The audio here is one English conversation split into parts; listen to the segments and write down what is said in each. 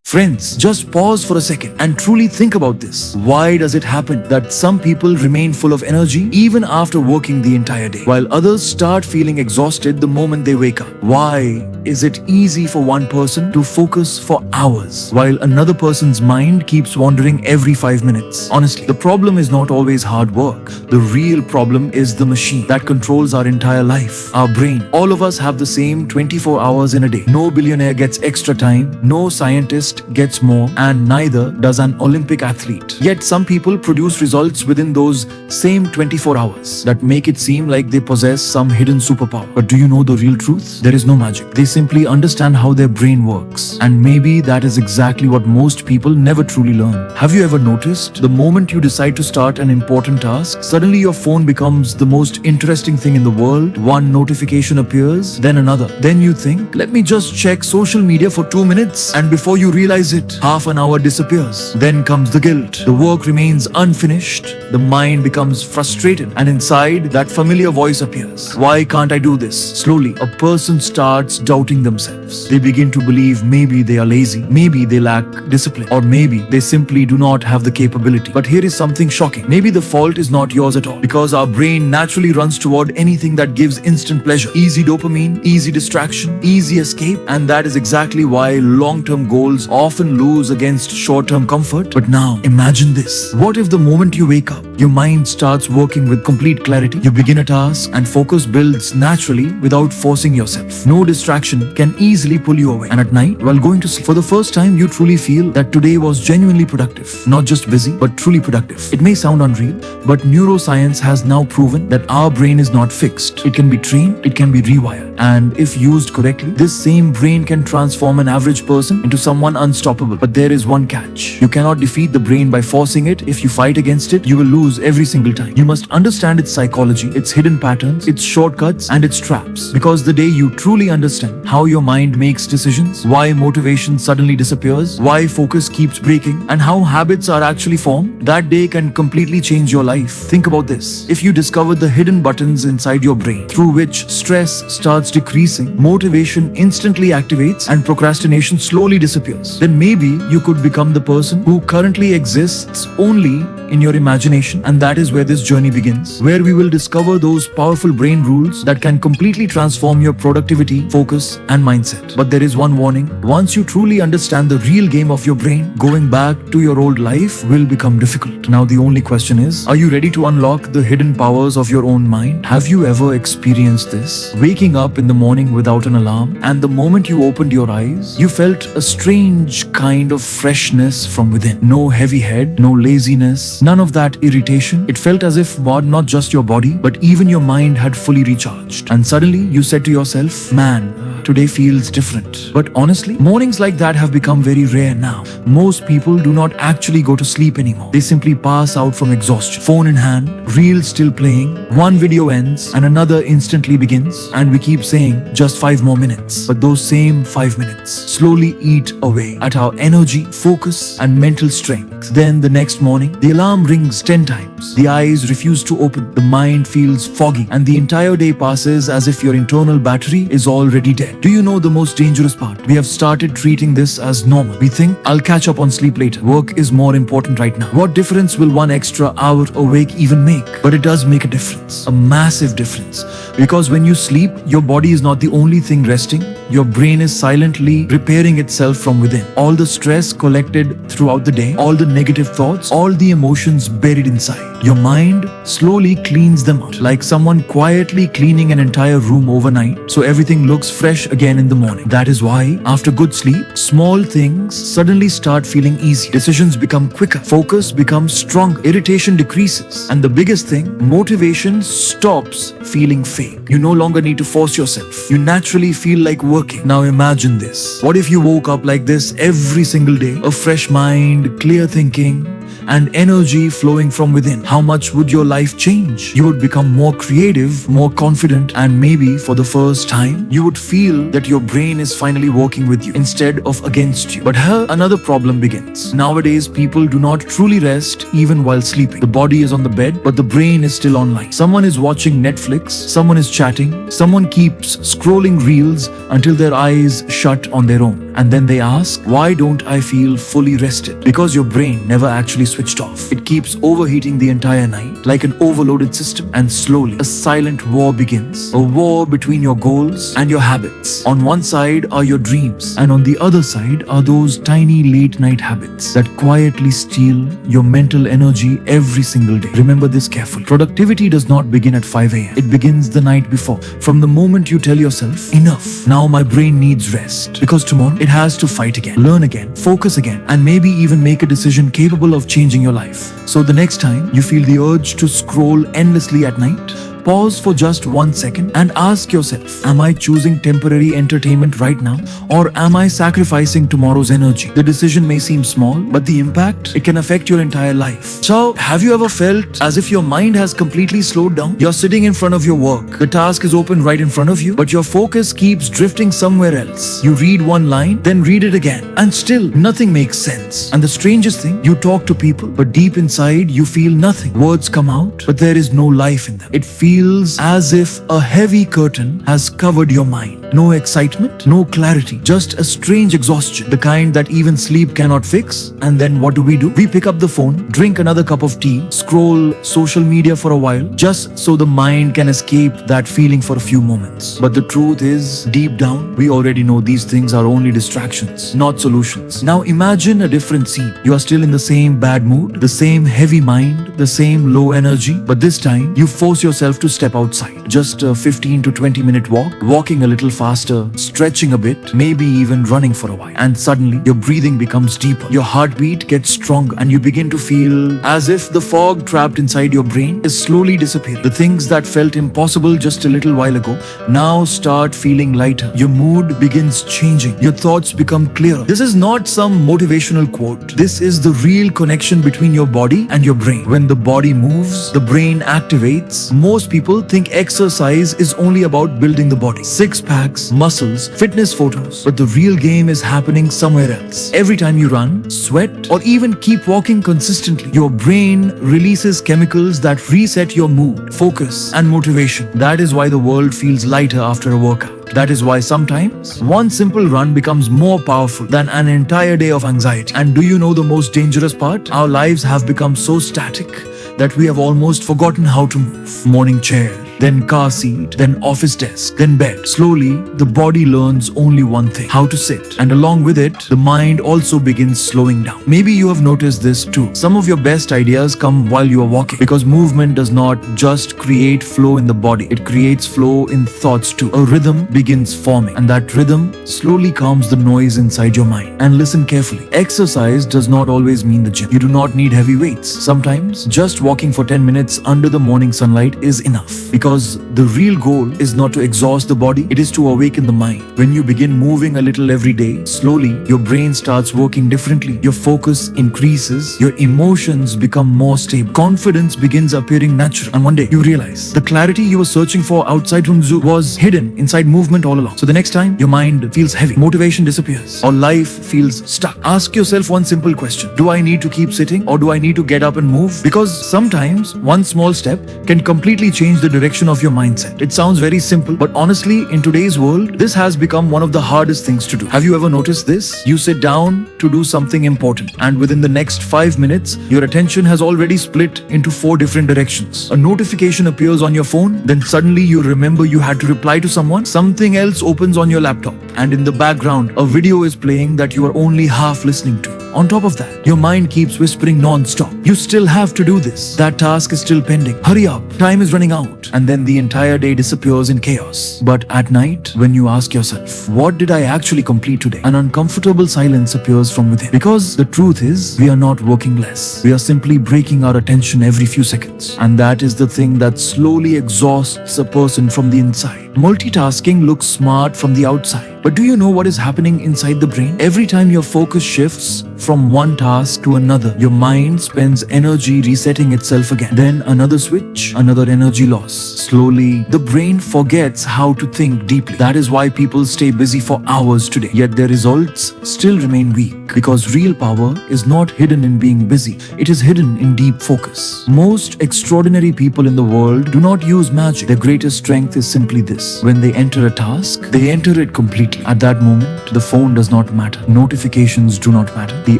Friends, just pause for a second and truly think about this. Why does it happen that some people remain full of energy even after working the entire day, while others start feeling exhausted the moment they wake up? Why is it easy for one person to focus for hours, while another person's mind keeps wandering every 5 minutes? Honestly, the problem is not always hard work. The real problem is the machine that controls our entire life, our brain. All of us have the same 24 hours in a day. No billionaire gets extra time, no scientist gets more, and neither does an Olympic athlete. Yet some people produce results within those same 24 hours that make it seem like they possess some hidden superpower. But do you know the real truth? There is no magic. They simply understand how their brain works. And maybe that is exactly what most people never truly learn. Have you ever noticed the moment you decide to start an important task, suddenly your phone becomes the most interesting thing in the world? One notification appears, then another. Then you think, let me just check social media for 2 minutes, and before you realize it, half an hour disappears. Then comes the guilt. The work remains unfinished. The mind becomes frustrated, and inside, that familiar voice appears. Why can't I do this? Slowly, a person starts doubting themselves. They begin to believe maybe they are lazy, maybe they lack discipline, or maybe they simply do not have the capability. But here is something shocking. Maybe the fault is not yours at all, because our brain naturally runs toward anything that gives instant pleasure, easy dopamine, easy distraction, easy escape, and that is exactly why long-term goals often lose against short-term comfort. But now, imagine this. What if the moment you wake up, your mind starts working with complete clarity? You begin a task and focus builds naturally without forcing yourself. No distraction can easily pull you away. And at night, while going to sleep, for the first time, you truly feel that today was genuinely productive. Not just busy, but truly productive. It may sound unreal, but neuroscience has now proven that our brain is not fixed. It can be trained, it can be rewired. And if used correctly, this same brain can transform an average person into someone unstoppable. But there is one catch. You cannot defeat the brain by forcing it. If you fight against it, you will lose every single time. You must understand its psychology, its hidden patterns, its shortcuts, and its traps. Because the day you truly understand how your mind makes decisions, why motivation suddenly disappears, why focus keeps breaking, and how habits are actually formed, that day can completely change your life. Think about this. If you discover the hidden buttons inside your brain through which stress starts decreasing, motivation instantly activates, and procrastination slowly disappears, then maybe you could become the person who currently exists only in your imagination. And that is where this journey begins, where we will discover those powerful brain rules that can completely transform your productivity, focus, and mindset. But there is one warning. Once you truly understand the real game of your brain, going back to your old life will become difficult. Now the only question is, are you ready to unlock the hidden powers of your own mind? Have you ever experienced this? Waking up in the morning without an alarm, and the moment you opened your eyes, you felt a strange kind of freshness from within. No heavy head, no laziness, none of that irritation. It felt as if not just your body, but even your mind had fully recharged. And suddenly you said to yourself, man, today feels different. But honestly, mornings like that have become very rare now. Most people do not actually go to sleep anymore. They simply pass out from exhaustion. Phone in hand, reels still playing, one video ends and another instantly begins, and we keep saying just 5 more minutes. But those same 5 minutes slowly eat away at our energy, focus, and mental strength. Then the next morning, the alarm rings 10 times. The eyes refuse to open. The mind feels foggy, and the entire day passes as if your internal battery is already dead. Do you know the most dangerous part? We have started treating this as normal. We think, I'll catch up on sleep later. Work is more important right now. What difference will 1 extra hour awake even make? But it does make a difference. A massive difference. Because when you sleep, your body is not the only thing resting. Your brain is silently repairing itself from within. All the stress collected throughout the day, all the negative thoughts, all the emotions buried inside. Your mind slowly cleans them out, like someone quietly cleaning an entire room overnight, so everything looks fresh again in the morning. That is why, after good sleep, small things suddenly start feeling easy. Decisions become quicker, focus becomes stronger, irritation decreases, and the biggest thing, motivation stops feeling fake. You no longer need to force yourself. You naturally feel like working. Now imagine this. What if you woke up like this every single day? A fresh mind, clear thinking, and energy flowing from within, how much would your life change? You would become more creative, more confident, and maybe for the first time, you would feel that your brain is finally working with you instead of against you. But here, another problem begins. Nowadays, people do not truly rest even while sleeping. The body is on the bed, but the brain is still online. Someone is watching Netflix, someone is chatting, someone keeps scrolling reels until their eyes shut on their own. And then they ask, why don't I feel fully rested? Because your brain never actually switched off. It keeps overheating the entire night like an overloaded system. And slowly, a silent war begins. A war between your goals and your habits. On one side are your dreams, and on the other side are those tiny late night habits that quietly steal your mental energy every single day. Remember this carefully. Productivity does not begin at 5 a.m. It begins the night before. From the moment you tell yourself, enough, now my brain needs rest. Because tomorrow, it has to fight again, learn again, focus again, and maybe even make a decision capable of changing your life. So the next time you feel the urge to scroll endlessly at night, pause for just 1 second and ask yourself, am I choosing temporary entertainment right now, or am I sacrificing tomorrow's energy? The decision may seem small, but the impact, it can affect your entire life. So, have you ever felt as if your mind has completely slowed down? You're sitting in front of your work. The task is open right in front of you, but your focus keeps drifting somewhere else. You read one line, then read it again, and still nothing makes sense. And the strangest thing, you talk to people, but deep inside you feel nothing. Words come out, but there is no life in them. It feels as if a heavy curtain has covered your mind. No excitement, no clarity, just a strange exhaustion, the kind that even sleep cannot fix. And then what do? We pick up the phone, drink another cup of tea, scroll social media for a while, just so the mind can escape that feeling for a few moments. But the truth is, deep down, we already know these things are only distractions, not solutions. Now imagine a different scene. You are still in the same bad mood, the same heavy mind, the same low energy, but this time you force yourself to step outside. Just a 15 to 20 minute walk, walking a little faster, stretching a bit, maybe even running for a while. And suddenly your breathing becomes deeper, your heartbeat gets stronger, and you begin to feel as if the fog trapped inside your brain is slowly disappearing. The things that felt impossible just a little while ago now start feeling lighter. Your mood begins changing. Your thoughts become clearer. This is not some motivational quote. This is the real connection between your body and your brain. When the body moves, the brain activates. Most people think exercise is only about building the body. Six packs, muscles, fitness photos. But the real game is happening somewhere else. Every time you run, sweat, or even keep walking consistently, your brain releases chemicals that reset your mood, focus, and motivation. That is why the world feels lighter after a workout. That is why sometimes one simple run becomes more powerful than an entire day of anxiety. And do you know the most dangerous part? Our lives have become so static that we have almost forgotten how to move. Morning chair, then car seat, then office desk, then bed. Slowly, the body learns only one thing: how to sit. And along with it, the mind also begins slowing down. Maybe you have noticed this too. Some of your best ideas come while you are walking, because movement does not just create flow in the body, it creates flow in thoughts too. A rhythm begins forming, and that rhythm slowly calms the noise inside your mind. And listen carefully. Exercise does not always mean the gym. You do not need heavy weights. Sometimes just walking for 10 minutes under the morning sunlight is enough. Because the real goal is not to exhaust the body, it is to awaken the mind. When you begin moving a little every day, slowly your brain starts working differently. Your focus increases, your emotions become more stable, confidence begins appearing natural, and one day you realize the clarity you were searching for outside from zoo was hidden inside movement all along. So the next time your mind feels heavy, motivation disappears, or life feels stuck, ask yourself one simple question: do I need to keep sitting, or do I need to get up and move? Because sometimes one small step can completely change the direction of your mindset. It sounds very simple, but honestly, in today's world, this has become one of the hardest things to do. Have you ever noticed this? You sit down to do something important, and within the next 5 minutes, your attention has already split into 4 different directions. A notification appears on your phone, then suddenly you remember you had to reply to someone. Something else opens on your laptop, and in the background, a video is playing that you are only half listening to. On top of that, your mind keeps whispering non-stop: you still have to do this. That task is still pending. Hurry up. Time is running out. And then the entire day disappears in chaos. But at night, when you ask yourself, what did I actually complete today? An uncomfortable silence appears from within. Because the truth is, we are not working less. We are simply breaking our attention every few seconds. And that is the thing that slowly exhausts a person from the inside. Multitasking looks smart from the outside. But do you know what is happening inside the brain? Every time your focus shifts, from one task to another. Your mind spends energy resetting itself again. Then another switch, another energy loss. Slowly, the brain forgets how to think deeply. That is why people stay busy for hours today, yet their results still remain weak. Because real power is not hidden in being busy, it is hidden in deep focus. Most extraordinary people in the world do not use magic. Their greatest strength is simply this: when they enter a task, they enter it completely. At that moment, the phone does not matter, notifications do not matter, the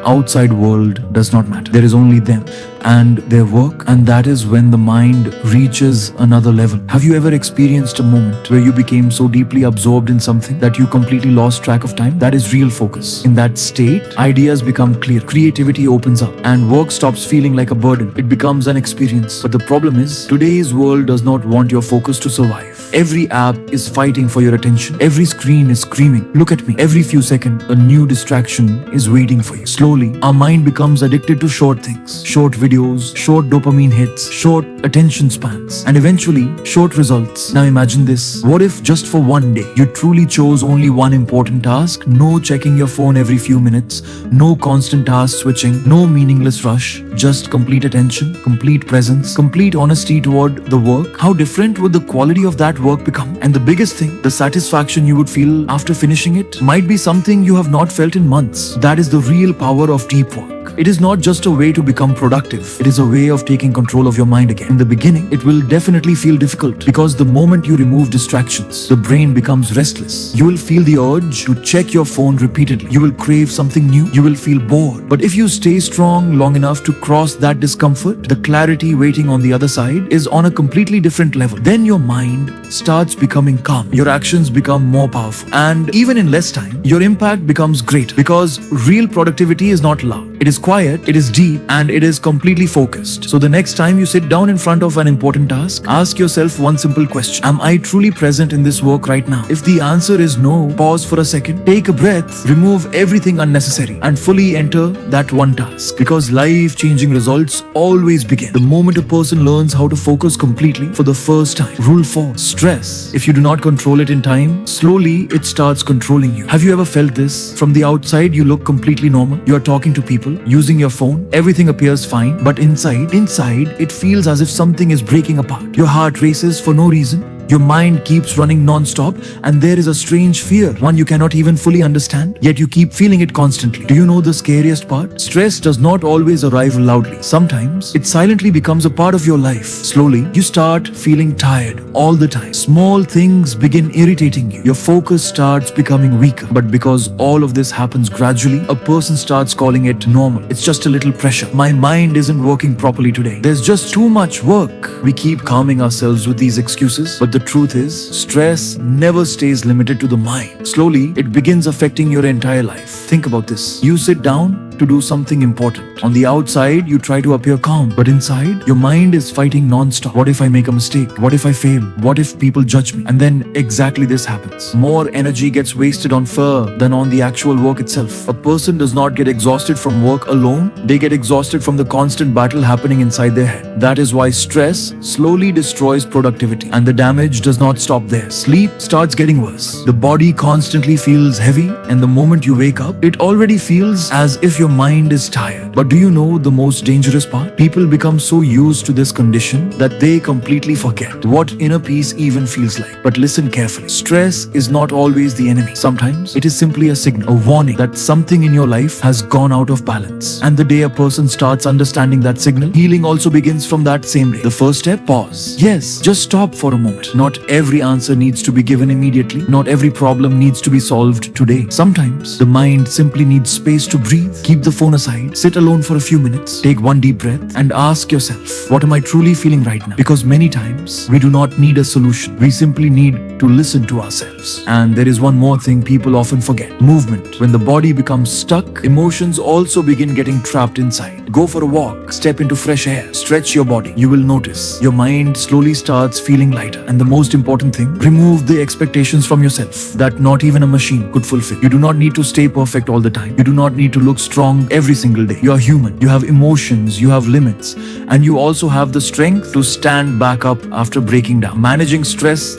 outside world does not matter. There is only them and their work, and that is when the mind reaches another level. Have you ever experienced a moment where you became so deeply absorbed in something that you completely lost track of time? That is real focus. In that state, ideas become clear, creativity opens up, and work stops feeling like a burden. It becomes an experience. But the problem is, today's world does not want your focus to survive. Every app is fighting for your attention. Every screen is screaming, "Look at me." Every few seconds, a new distraction is waiting for you. Slowly, our mind becomes addicted to short things, short videos, short dopamine hits, short attention spans, and eventually, short results. Now imagine this. What if just for one day, you truly chose only one important task? No checking your phone every few minutes, no constant task switching, no meaningless rush, just complete attention, complete presence, complete honesty toward the work. How different would the quality of that work become? And the biggest thing, the satisfaction you would feel after finishing it might be something you have not felt in months. That is the real power of deep work. It is not just a way to become productive. It is a way of taking control of your mind again. In the beginning, it will definitely feel difficult because the moment you remove distractions, the brain becomes restless. You will feel the urge to check your phone repeatedly. You will crave something new. You will feel bored. But if you stay strong long enough to cross that discomfort, the clarity waiting on the other side is on a completely different level. Then your mind starts becoming calm. Your actions become more powerful. And even in less time, your impact becomes great because real productivity is not loud. It is quiet, it is deep, and it is completely focused. So the next time you sit down in front of an important task, ask yourself one simple question: am I truly present in this work right now? If the answer is no, pause for a second, take a breath, remove everything unnecessary, and fully enter that one task. Because life-changing results always begin the moment a person learns how to focus completely for the first time. Rule 4. Stress. If you do not control it in time, slowly it starts controlling you. Have you ever felt this? From the outside, you look completely normal. You are talking to people, using your phone, everything appears fine, but inside, it feels as if something is breaking apart. Your heart races for no reason. Your mind keeps running non-stop, and there is a strange fear, one you cannot even fully understand, yet you keep feeling it constantly. Do you know the scariest part? Stress does not always arrive loudly. Sometimes it silently becomes a part of your life. Slowly, you start feeling tired all the time. Small things begin irritating you. Your focus starts becoming weaker. But because all of this happens gradually, a person starts calling it normal. It's just a little pressure. My mind isn't working properly today. There's just too much work. We keep calming ourselves with these excuses, but the truth is, stress never stays limited to the mind. Slowly, it begins affecting your entire life. Think about this. You sit down to do something important. On the outside, you try to appear calm, but inside, your mind is fighting non-stop. What if I make a mistake? What if I fail? What if people judge me? And then exactly this happens. More energy gets wasted on fear than on the actual work itself. A person does not get exhausted from work alone. They get exhausted from the constant battle happening inside their head. That is why stress slowly destroys productivity, and the damage does not stop there. Sleep starts getting worse. The body constantly feels heavy, and the moment you wake up, it already feels as if your mind is tired. But do you know the most dangerous part? People become so used to this condition that they completely forget what inner peace even feels like. But listen carefully. Stress is not always the enemy. Sometimes it is simply a signal, a warning that something in your life has gone out of balance. And the day a person starts understanding that signal, healing also begins from that same day. The first step, pause. Yes, just stop for a moment. Not every answer needs to be given immediately. Not every problem needs to be solved today. Sometimes the mind simply needs space to breathe. Keep the phone aside, sit alone for a few minutes, take one deep breath, and ask yourself, what am I truly feeling right now? Because many times we do not need a solution. We simply need to listen to ourselves. And there is one more thing people often forget: movement. When the body becomes stuck, emotions also begin getting trapped inside. Go for a walk, step into fresh air, stretch your body. You will notice your mind slowly starts feeling lighter. And the most important thing, remove the expectations from yourself that not even a machine could fulfill. You do not need to stay perfect all the time. You do not need to look strong wrong every single day. You are human. You have emotions, you have limits, and you also have the strength to stand back up after breaking down. Managing stress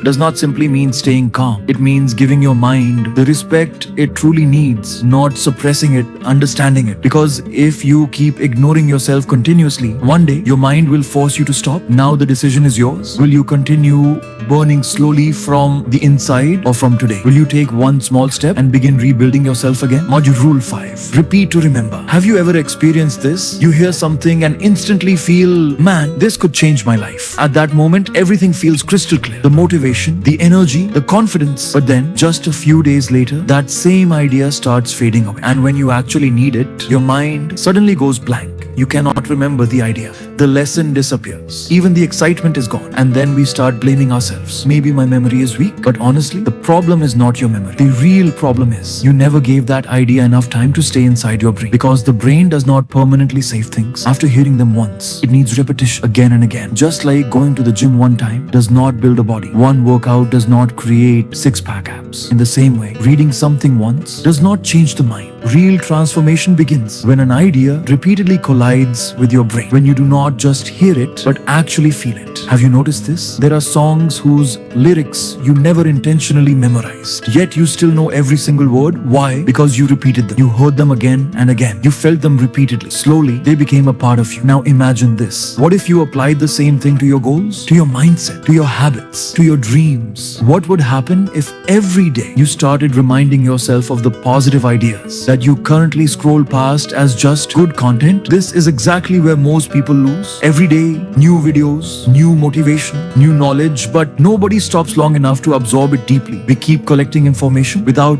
does not simply mean staying calm. It means giving your mind the respect it truly needs, not suppressing it, understanding it. Because if you keep ignoring yourself continuously, one day your mind will force you to stop. Now the decision is yours. Will you continue burning slowly from the inside, or from today? Will you take one small step and begin rebuilding yourself again? Module Rule 5. Repeat to remember. Have you ever experienced this? You hear something and instantly feel, man, this could change my life. At that moment, everything feels crystal clear. The motivation, the energy, the confidence. But then, just a few days later, that same idea starts fading away. And when you actually need it, your mind suddenly goes blank. You cannot remember the idea. The lesson disappears. Even the excitement is gone. And then we start blaming ourselves. Maybe my memory is weak. But honestly, the problem is not your memory. The real problem is you never gave that idea enough time to stay inside your brain. Because the brain does not permanently save things after hearing them once. It needs repetition again and again. Just like going to the gym one time does not build a body. One workout does not create six-pack abs. In the same way, reading something once does not change the mind. Real transformation begins when an idea repeatedly collides with your brain. When you do not just hear it, but actually feel it. Have you noticed this? There are songs whose lyrics you never intentionally memorized, yet you still know every single word. Why? Because you repeated them. You heard them again and again. You felt them repeatedly. Slowly, they became a part of you. Now imagine this. What if you applied the same thing to your goals, to your mindset, to your habits, to your dreams? What would happen if every day you started reminding yourself of the positive ideas that you currently scroll past as just good content? This is exactly where most people lose. Every day, new videos, new motivation, new knowledge, but nobody stops long enough to absorb it deeply. We keep collecting information without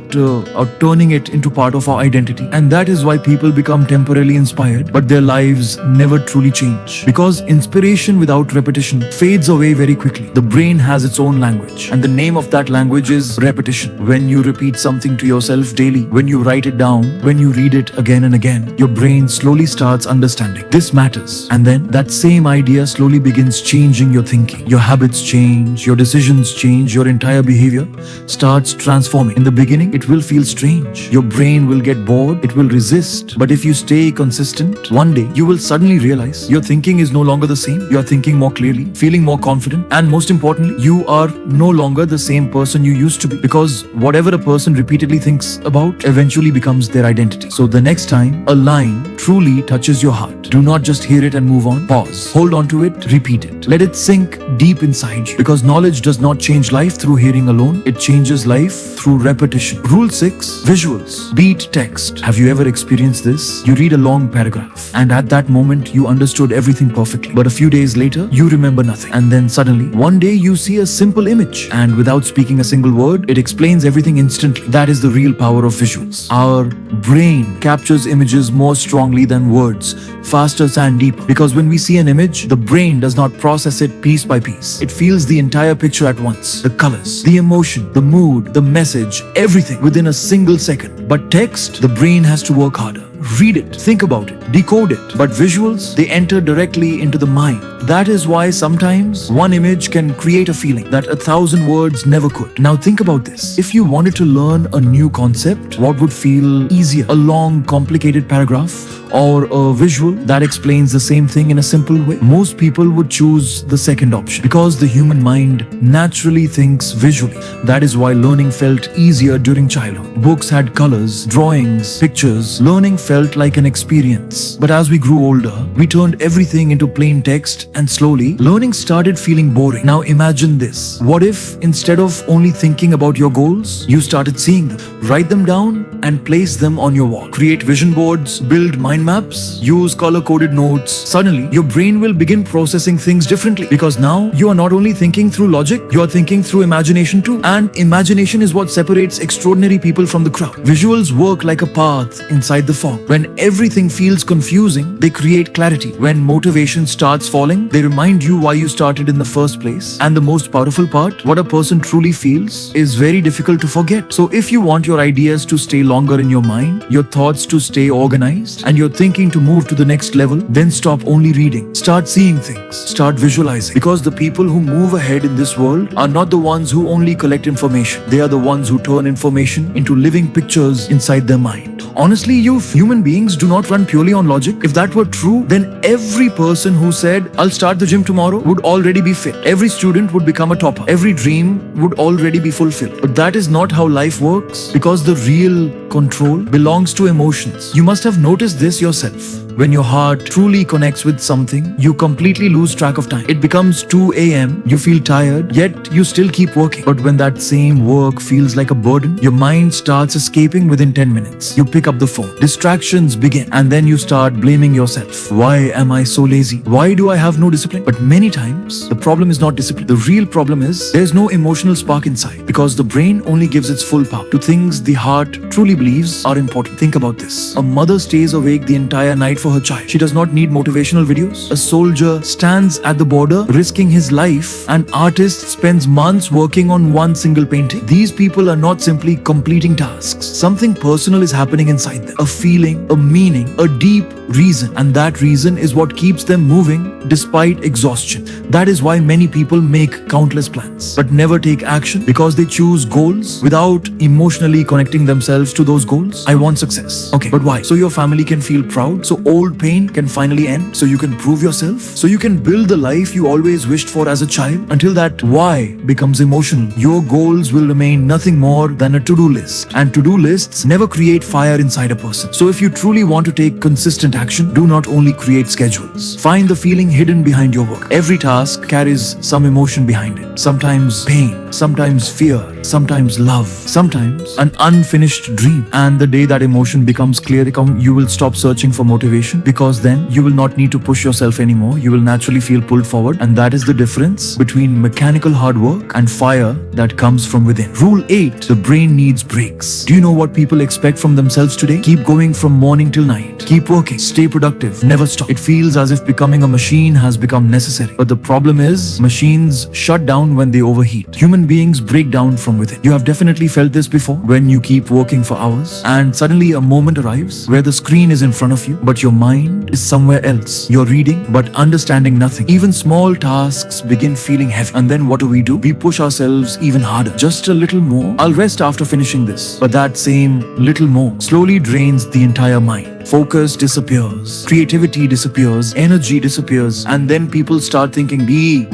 turning it into part of our identity. And that is why people become temporarily inspired, but their lives never truly change. Because inspiration without repetition fades away very quickly. The brain has its own language, and the name of that language is repetition. When you repeat something to yourself daily, when you write it down, when you read it again and again, your brain slowly starts understanding this matters. And then that same idea slowly begins changing your thinking. Your habits change, your decisions change, your entire behavior starts transforming. In the beginning, it will feel strange. Your brain will get bored, it will resist. But if you stay consistent, one day you will suddenly realize your thinking is no longer the same. You are thinking more clearly, feeling more confident, and most importantly, you are no longer the same person you used to be. Because whatever a person repeatedly thinks about eventually becomes their identity. So the next time a line truly touches your heart, do not just hear it and move on. Pause. Hold on to it. Repeat it. Let it sink deep inside you. Because knowledge does not change life through hearing alone. It changes life through repetition. Rule 6. Visuals beat text. Have you ever experienced this? You read a long paragraph, and at that moment you understood everything perfectly. But a few days later, you remember nothing. And then suddenly, one day you see a simple image, and without speaking a single word, it explains everything instantly. That is the real power of visuals. Our brain captures images more strongly than words, faster and deeper. Because when we see an image, the brain does not process it piece by piece. It feels the entire picture at once. The colors, the emotion, the mood, the message, everything within a single second. But text, the brain has to work harder. Read it, think about it, decode it. But visuals, they enter directly into the mind. That is why sometimes one image can create a feeling that 1,000 words never could. Now think about this. If you wanted to learn a new concept, what would feel easier? A long, complicated paragraph, or a visual that explains the same thing in a simple way? Most people would choose the second option because the human mind naturally thinks visually. That is why learning felt easier during childhood. Books had colors, drawings, pictures. Learning felt like an experience. But as we grew older, we turned everything into plain text, and slowly, learning started feeling boring. Now imagine this. What if instead of only thinking about your goals, you started seeing them? Write them down and place them on your wall. Create vision boards, build mind maps, use color-coded notes. Suddenly, your brain will begin processing things differently, because now you are not only thinking through logic, you are thinking through imagination too. And imagination is what separates extraordinary people from the crowd. Visuals work like a path inside the fog. When everything feels confusing, they create clarity. When motivation starts falling, they remind you why you started in the first place. And the most powerful part, what a person truly feels, is very difficult to forget. So if you want your ideas to stay longer in your mind, your thoughts to stay organized, and your thinking to move to the next level, then stop only reading. Start seeing things. Start visualizing. Because the people who move ahead in this world are not the ones who only collect information. They are the ones who turn information into living pictures inside their mind. Honestly, you human beings do not run purely on logic. If that were true, then every person who said, I'll start the gym tomorrow, would already be fit. Every student would become a topper. Every dream would already be fulfilled. But that is not how life works, because the real control belongs to emotions. You must have noticed this yourself. When your heart truly connects with something, you completely lose track of time. It becomes 2 a.m., you feel tired, yet you still keep working. But when that same work feels like a burden, your mind starts escaping within 10 minutes. You pick up the phone, distractions begin, and then you start blaming yourself. Why am I so lazy? Why do I have no discipline? But many times, the problem is not discipline. The real problem is there's no emotional spark inside, because the brain only gives its full power to things the heart truly believes are important. Think about this. A mother stays awake the entire night for her child. She does not need motivational videos. A soldier stands at the border risking his life. An artist spends months working on one single painting. These people are not simply completing tasks. Something personal is happening inside them. A feeling, a meaning, a deep reason. And that reason is what keeps them moving despite exhaustion. That is why many people make countless plans but never take action, because they choose goals without emotionally connecting themselves to those goals. I want success. Okay, but why? So your family can feel proud, so old pain can finally end, so you can prove yourself, so you can build the life you always wished for as a child. Until that why becomes emotional, your goals will remain nothing more than a to-do list. And to-do lists never create fire inside a person. So if you truly want to take consistent action, do not only create schedules. Find the feeling hidden behind your work. Every task carries some emotion behind it. Sometimes pain, sometimes fear, sometimes love, sometimes an unfinished dream. And the day that emotion becomes clear, you will stop searching for motivation, because then you will not need to push yourself anymore. You will naturally feel pulled forward. And that is the difference between mechanical hard work and fire that comes from within. Rule 8. The brain needs breaks. Do you know what people expect from themselves today? Keep going from morning till night. Keep working. Stay productive. Never stop. It feels as if becoming a machine has become necessary. But the problem is, machines shut down when they overheat. Human beings break down from within. You have definitely felt this before, when you keep working for hours and suddenly a moment arrives where the screen is in front of you, but your mind is somewhere else. You're reading but understanding nothing. Even small tasks begin feeling heavy. And then what do? We push ourselves even harder. Just a little more. I'll rest after finishing this. But that same little more slowly drains the entire mind. Focus disappears, creativity disappears, energy disappears, and then people start thinking,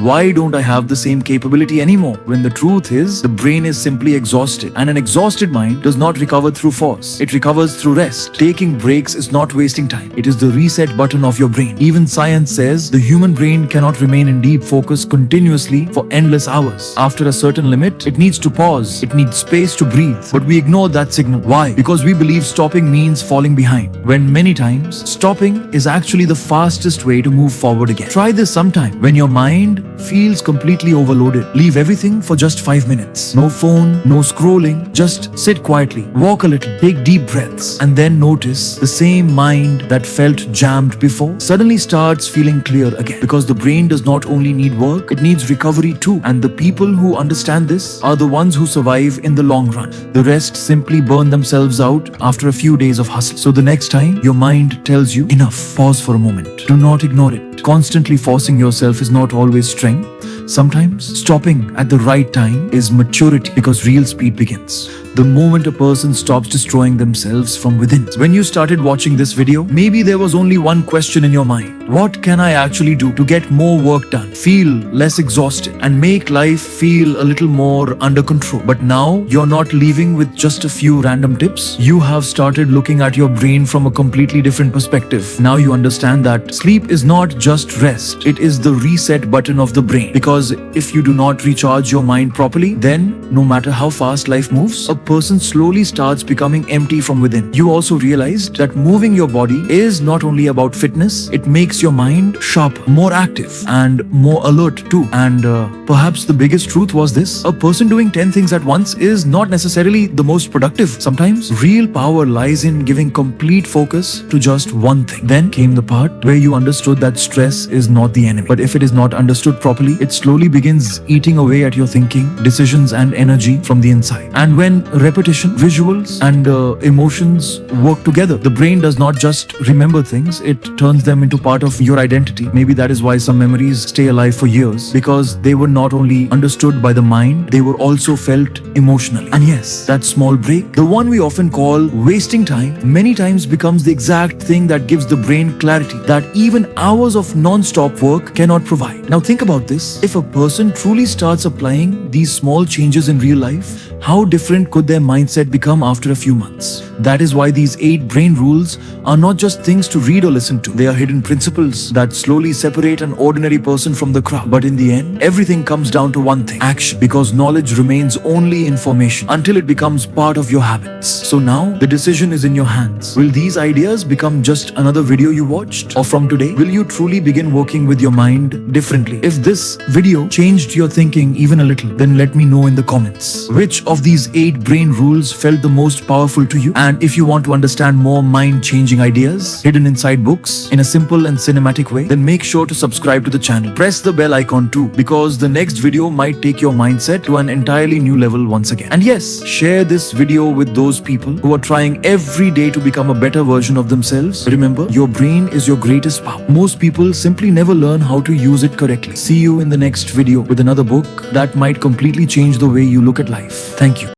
why don't I have the same capability anymore? When the truth is, the brain is simply exhausted, and an exhausted mind does not recover through force. It recovers through rest. Taking breaks is not wasting time. It is the reset button of your brain. Even science says the human brain cannot remain in deep focus continuously for endless hours. After a certain limit, it needs to pause. It needs space to breathe. But we ignore that signal. Why? Because we believe stopping means falling behind. When many times, stopping is actually the fastest way to move forward again. Try this sometime. When your mind feels completely overloaded, leave everything for just 5 minutes. No phone, no scrolling, just sit quietly, walk a little, take deep breaths, and then notice the same mind that felt jammed before suddenly starts feeling clear again. Because the brain does not only need work, it needs recovery too. And the people who understand this are the ones who survive in the long run. The rest simply burn themselves out after a few days of hustle. So the next time your mind tells you enough, pause for a moment. Do not ignore it. Constantly forcing yourself is not always strength. Sometimes stopping at the right time is maturity, because real speed begins the moment a person stops destroying themselves from within. When you started watching this video, maybe there was only one question in your mind. What can I actually do to get more work done, feel less exhausted, and make life feel a little more under control? But now you're not leaving with just a few random tips. You have started looking at your brain from a completely different perspective. Now you understand that sleep is not just rest. It is the reset button of the brain. Because if you do not recharge your mind properly, then no matter how fast life moves, a person slowly starts becoming empty from within. You also realized that moving your body is not only about fitness, it makes your mind sharper, more active, and more alert too. And perhaps the biggest truth was this: a person doing 10 things at once is not necessarily the most productive. Sometimes real power lies in giving complete focus to just one thing. Then came the part where you understood that stress is not the enemy. But if it is not understood properly, it slowly begins eating away at your thinking, decisions, and energy from the inside. And when repetition, visuals, and emotions work together. The brain does not just remember things, it turns them into part of your identity. Maybe that is why some memories stay alive for years, because they were not only understood by the mind, they were also felt emotionally. And yes, that small break, the one we often call wasting time, many times becomes the exact thing that gives the brain clarity that even hours of non-stop work cannot provide. Now think about this. If a person truly starts applying these small changes in real life, how different could their mindset become after a few months? That is why these 8 brain rules are not just things to read or listen to. They are hidden principles that slowly separate an ordinary person from the crowd. But in the end, everything comes down to one thing: action. Because knowledge remains only information until it becomes part of your habits. So now, the decision is in your hands. Will these ideas become just another video you watched? Or from today, will you truly begin working with your mind differently? If this video changed your thinking even a little, then let me know in the comments. Which of these 8 brain rules felt the most powerful to you? And if you want to understand more mind-changing ideas hidden inside books in a simple and cinematic way, then make sure to subscribe to the channel. Press the bell icon too, because the next video might take your mindset to an entirely new level once again. And yes, share this video with those people who are trying every day to become a better version of themselves. Remember, your brain is your greatest power. Most people simply never learn how to use it correctly. See you in the next video with another book that might completely change the way you look at life. Thank you.